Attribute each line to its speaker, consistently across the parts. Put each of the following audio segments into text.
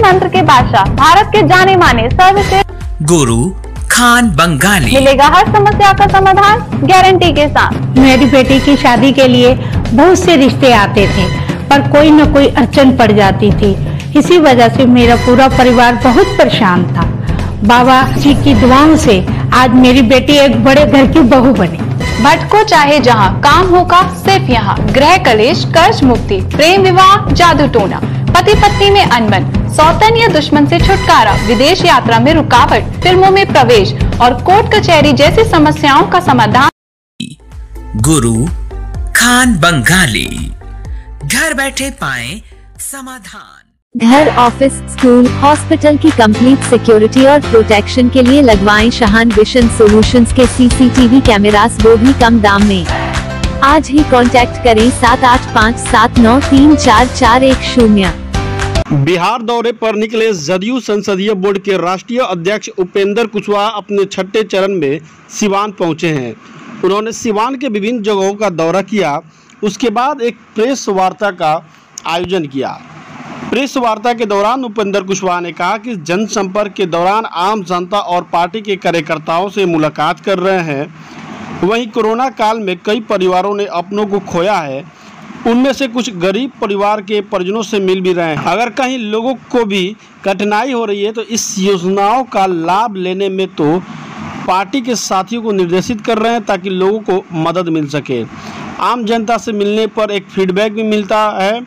Speaker 1: तंत्र के बादशाह, भारत के जाने माने सर्वश्रेष्ठ
Speaker 2: गुरु खान बंगाली
Speaker 1: मिलेगा हर समस्या का समाधान गारंटी के साथ।
Speaker 3: मेरी बेटी की शादी के लिए बहुत से रिश्ते आते थे, पर कोई न कोई अड़चन पड़ जाती थी। इसी वजह से मेरा पूरा परिवार बहुत परेशान था। बाबा जी की दुआओं से आज मेरी बेटी एक बड़े घर की बहू बनी।
Speaker 1: भटको चाहे जहाँ, काम होगा सिर्फ यहाँ। गृह कलेश, कर्ज मुक्ति, प्रेम विवाह, जादू टोना, पति पत्नी में अनबन, सौतन या दुश्मन से छुटकारा, विदेश यात्रा में रुकावट, फिल्मों में प्रवेश और कोर्ट कचहरी जैसी समस्याओं का समाधान।
Speaker 2: गुरु खान बंगाली, घर बैठे पाएं समाधान।
Speaker 4: घर, ऑफिस, स्कूल, हॉस्पिटल की कंप्लीट सिक्योरिटी और प्रोटेक्शन के लिए लगवाएं शाहान विशन सॉल्यूशंस के CCTV कैमरास, वो भी कम दाम में। आज ही कांटेक्ट करें 7857934410।
Speaker 5: बिहार दौरे पर निकले जदयू संसदीय बोर्ड के राष्ट्रीय अध्यक्ष उपेंद्र कुशवाहा अपने छठे चरण में सिवान पहुंचे हैं। उन्होंने सिवान के विभिन्न जगहों का दौरा किया। उसके बाद एक प्रेस वार्ता का आयोजन किया। प्रेस वार्ता के दौरान उपेंद्र कुशवाहा ने कहा कि जनसंपर्क के दौरान आम जनता और पार्टी के कार्यकर्ताओं से मुलाकात कर रहे हैं। वहीं कोरोना काल में कई परिवारों ने अपनों को खोया है, उनमें से कुछ गरीब परिवार के परिजनों से मिल भी रहे हैं। अगर कहीं लोगों को भी कठिनाई हो रही है तो इस योजनाओं का लाभ लेने में तो पार्टी के साथियों को निर्देशित कर रहे हैं ताकि लोगों को मदद मिल सके। आम जनता से मिलने पर एक फीडबैक भी मिलता है।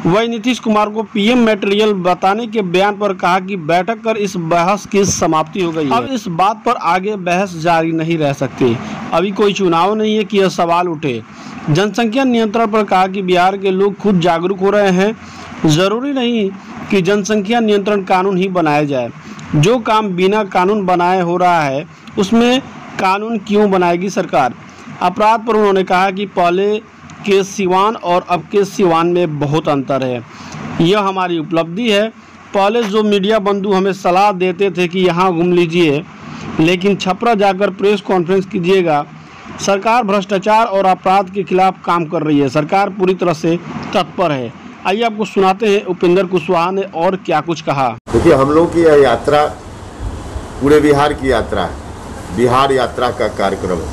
Speaker 5: वही नीतीश कुमार को PM मटेरियल बताने के बयान पर कहा कि बैठक कर इस बहस की समाप्ति हो गई है। अब इस बात पर आगे बहस जारी नहीं रह सकती। अभी कोई चुनाव नहीं है कि यह सवाल उठे। जनसंख्या नियंत्रण पर कहा कि बिहार के लोग खुद जागरूक हो रहे हैं। जरूरी नहीं कि जनसंख्या नियंत्रण कानून ही बनाया जाए। जो काम बिना कानून बनाए हो रहा है उसमें कानून क्यों बनाएगी सरकार। अपराध पर उन्होंने कहा कि पहले के सिवान और अब के सिवान में बहुत अंतर है। यह हमारी उपलब्धि है। पहले जो मीडिया बंधु हमें सलाह देते थे कि यहाँ घूम लीजिए, लेकिन छपरा जाकर प्रेस कॉन्फ्रेंस कीजिएगा। सरकार भ्रष्टाचार और अपराध के खिलाफ काम कर रही है। सरकार पूरी तरह से तत्पर है। आइए आपको सुनाते हैं उपेंद्र कुशवाहा ने और क्या कुछ कहा।
Speaker 6: देखिए, हम लोग की यह यात्रा पूरे बिहार की यात्रा है, बिहार यात्रा का कार्यक्रम है।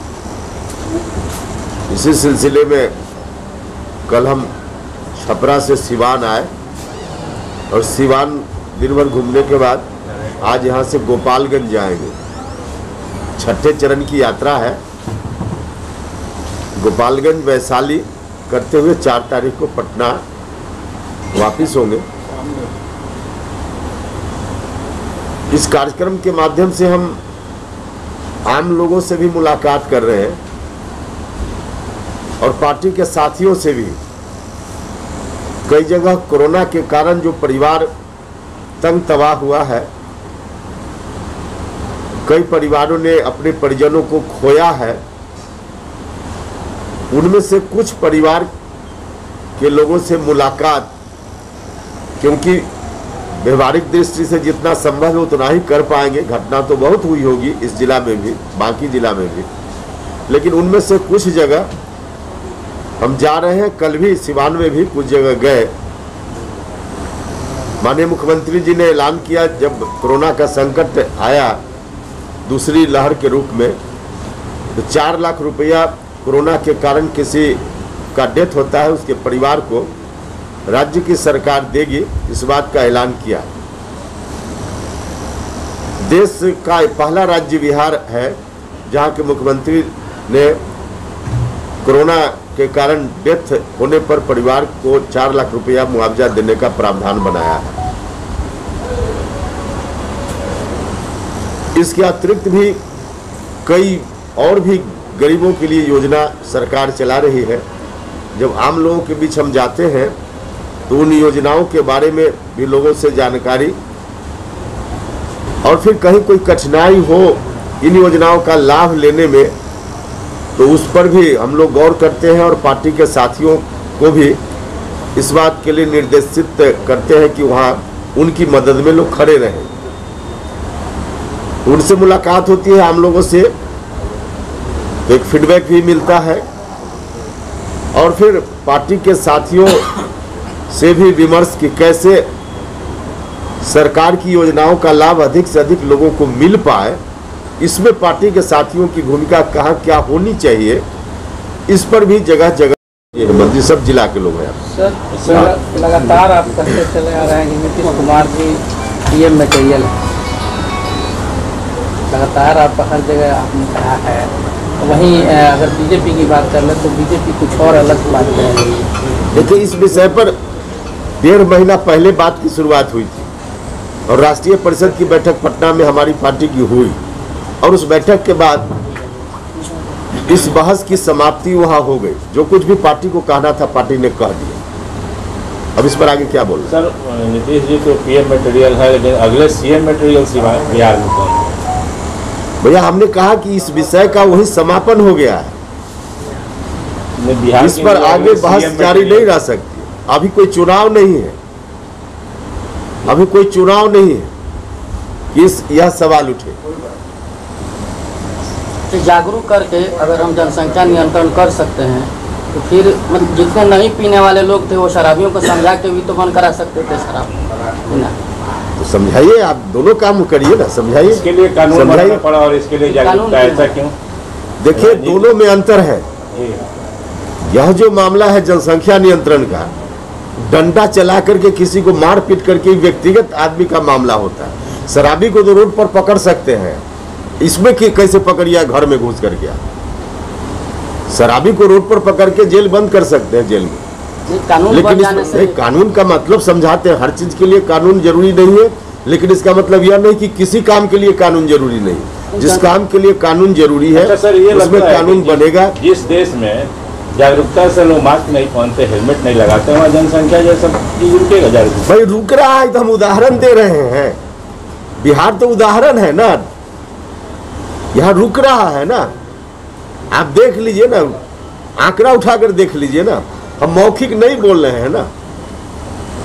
Speaker 6: इसी सिलसिले में कल हम छपरा से सिवान आए और सिवान दिन भर घूमने के बाद आज यहाँ से गोपालगंज जाएंगे। छठे चरण की यात्रा है। गोपालगंज वैशाली करते हुए 4 तारीख को पटना वापिस होंगे। इस कार्यक्रम के माध्यम से हम आम लोगों से भी मुलाकात कर रहे हैं और पार्टी के साथियों से भी। कई जगह कोरोना के कारण जो परिवार तंग तबाह हुआ है, कई परिवारों ने अपने परिजनों को खोया है, उनमें से कुछ परिवार के लोगों से मुलाकात, क्योंकि व्यवहारिक दृष्टि से जितना संभव है उतना ही कर पाएंगे। घटना तो बहुत हुई होगी इस जिला में भी, बाकी जिला में भी, लेकिन उनमें से कुछ जगह हम जा रहे हैं। कल भी सिवान में भी कुछ जगह गए। माननीय मुख्यमंत्री जी ने ऐलान किया, जब कोरोना का संकट आया दूसरी लहर के रूप में, तो 4 लाख रुपया कोरोना के कारण किसी का डेथ होता है उसके परिवार को राज्य की सरकार देगी, इस बात का ऐलान किया। देश का पहला राज्य बिहार है जहां के मुख्यमंत्री ने कोरोना के कारण डेथ होने पर परिवार को 4 लाख रुपया मुआवजा देने का प्रावधान बनाया है। इसके अतिरिक्त भी कई और भी गरीबों के लिए योजना सरकार चला रही है। जब आम लोगों के बीच हम जाते हैं तो उन योजनाओं के बारे में भी लोगों से जानकारी, और फिर कहीं कोई कठिनाई हो इन योजनाओं का लाभ लेने में तो उस पर भी हम लोग गौर करते हैं और पार्टी के साथियों को भी इस बात के लिए निर्देशित करते हैं कि वहाँ उनकी मदद में लोग खड़े रहें। उनसे मुलाकात होती है आम लोगों से, तो एक फीडबैक भी मिलता है और फिर पार्टी के साथियों से भी विमर्श कि कैसे सरकार की योजनाओं का लाभ अधिक से अधिक लोगों को मिल पाए, इसमें पार्टी के साथियों की भूमिका कहाँ क्या होनी चाहिए, इस पर भी जगह जगह मंत्री सब जिला के लोग हैं।
Speaker 7: सर लगातार आप कहते चले आ रहे हैं कि नीतीश कुमार की ये मटेरियल है, लगातार आप हर जगह आपने कहा है। वहीं अगर बीजेपी की बात कर ले तो बीजेपी कुछ और अलग बात कर रही है।
Speaker 6: देखिए, इस विषय पर 1.5 महीना पहले बात की शुरुआत हुई थी और राष्ट्रीय परिषद की बैठक पटना में हमारी पार्टी की हुई और उस बैठक के बाद इस बहस की समाप्ति वहां हो गई। जो कुछ भी पार्टी को कहना था पार्टी ने कह दिया। अब इस पर आगे क्या बोलना?
Speaker 8: सर, नीतीश जी तो पीएम मटेरियल है, लेकिन अगले सीएम मटेरियल बिहार में कौन?
Speaker 6: भैया, हमने कहा कि इस विषय का वही समापन हो गया है, इस पर आगे बहस जारी नहीं रह सकती। अभी कोई चुनाव नहीं है, अभी कोई चुनाव नहीं है कि यह सवाल उठे।
Speaker 7: तो जागरूक करके अगर हम जनसंख्या नियंत्रण कर सकते हैं तो फिर मतलब जितने नहीं पीने वाले लोग थे वो शराबियों को समझा के भी तो बंद करा सकते थे शराब पीना। तो
Speaker 6: समझाइए, आप दोनों काम करिए ना, समझाइए।
Speaker 8: इसके लिए कानून बनाना पड़ा और इसके लिए जागरूकता, ऐसा क्यों?
Speaker 6: देखिए, दोनों में अंतर है। यह जो मामला है जनसंख्या नियंत्रण का, डंडा चला करके किसी को मार पीट करके व्यक्तिगत आदमी का मामला होता है। शराबी को तो रोड पर पकड़ सकते हैं, इसमें कैसे पकड़िया घर में घुस कर गया? शराबी को रोड पर पकड़ के जेल बंद कर सकते हैं, जेल में। लेकिन कानून का मतलब समझाते हैं, हर चीज के लिए कानून जरूरी नहीं है, लेकिन इसका मतलब यह नहीं कि किसी काम के लिए कानून जरूरी नहीं। जिस काम के लिए कानून जरूरी है उसमें कानून बनेगा।
Speaker 8: जिस देश में जागरूकता से लोग मास्क नहीं पहनते, हेलमेट नहीं लगाते, वहाँ जनसंख्या जैसा चीज रुकेगा? जागरूकता
Speaker 6: भाई रुक रहा है, तो हम उदाहरण दे रहे हैं। बिहार तो उदाहरण है ना, यहाँ रुक रहा है ना। आप देख लीजिए ना, आंकड़ा उठाकर देख लीजिए ना, हम मौखिक नहीं बोल रहे हैं ना,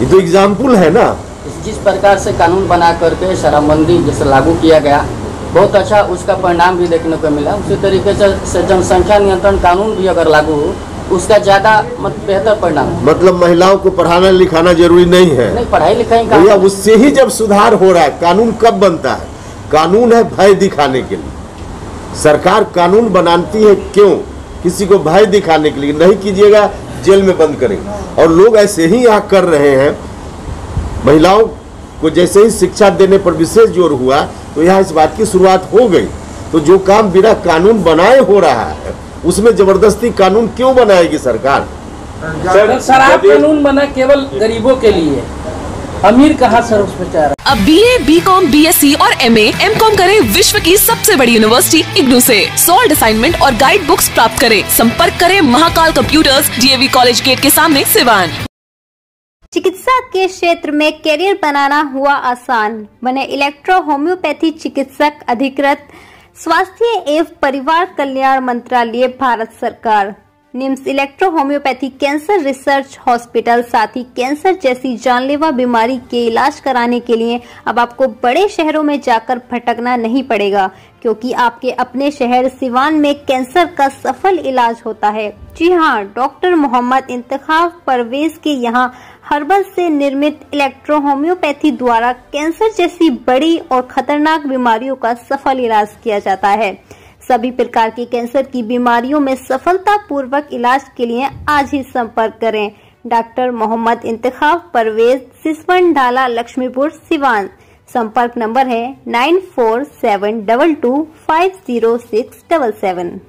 Speaker 6: ये तो एग्जाम्पल है ना।
Speaker 7: जिस प्रकार से कानून बना करके शराबबंदी जैसे लागू किया गया, बहुत अच्छा उसका परिणाम भी देखने को मिला। उसी तरीके से जनसंख्या नियंत्रण कानून भी अगर लागू हो उसका ज्यादा बेहतर परिणाम।
Speaker 6: मतलब महिलाओं को पढ़ाना लिखाना जरूरी नहीं है?
Speaker 7: नहीं, पढ़ाई लिखाई का
Speaker 6: उससे ही जब सुधार हो रहा है। कानून कब बनता है? कानून है भय दिखाने के लिए। सरकार कानून बनाती है क्यों? किसी को भय दिखाने के लिए। नहीं कीजिएगा जेल में बंद करेंगे। और लोग ऐसे ही यहाँ कर रहे हैं। महिलाओं को जैसे ही शिक्षा देने पर विशेष जोर हुआ तो यहाँ इस बात की शुरुआत हो गई। तो जो काम बिना कानून बनाए हो रहा है उसमें जबरदस्ती कानून क्यों बनाएगी सरकार?
Speaker 7: शराब कानून बना केवल गरीबों के लिए, अमीर कहाँ सर उस पर चाह रहा है।
Speaker 9: अब BA, BCom, BSc और MA, MCom करें विश्व की सबसे बड़ी यूनिवर्सिटी इग्नू से। सॉल्ड असाइनमेंट और गाइड बुक्स प्राप्त करें। संपर्क करें Mahakal computers, DAV college gate के सामने, सिवान।
Speaker 10: चिकित्सा के क्षेत्र में करियर बनाना हुआ आसान, बने इलेक्ट्रो होम्योपैथी चिकित्सक अधिकृत स्वास्थ्य एवं परिवार कल्याण मंत्रालय भारत सरकार। NIMS electro homeopathy cancer research hospital, साथ ही कैंसर जैसी जानलेवा बीमारी के इलाज कराने के लिए अब आपको बड़े शहरों में जाकर भटकना नहीं पड़ेगा, क्योंकि आपके अपने शहर सिवान में कैंसर का सफल इलाज होता है। जी हाँ, डॉक्टर मोहम्मद इंतखाब परवेज के यहाँ हर्बल से निर्मित इलेक्ट्रो होम्योपैथी द्वारा कैंसर जैसी बड़ी और खतरनाक बीमारियों का सफल इलाज किया जाता है। सभी प्रकार की कैंसर की बीमारियों में सफलता पूर्वक इलाज के लिए आज ही संपर्क करें। डॉक्टर मोहम्मद इंतखाब परवेज, सिसवन ढाला, लक्ष्मीपुर, सिवान। संपर्क नंबर है 9472250677।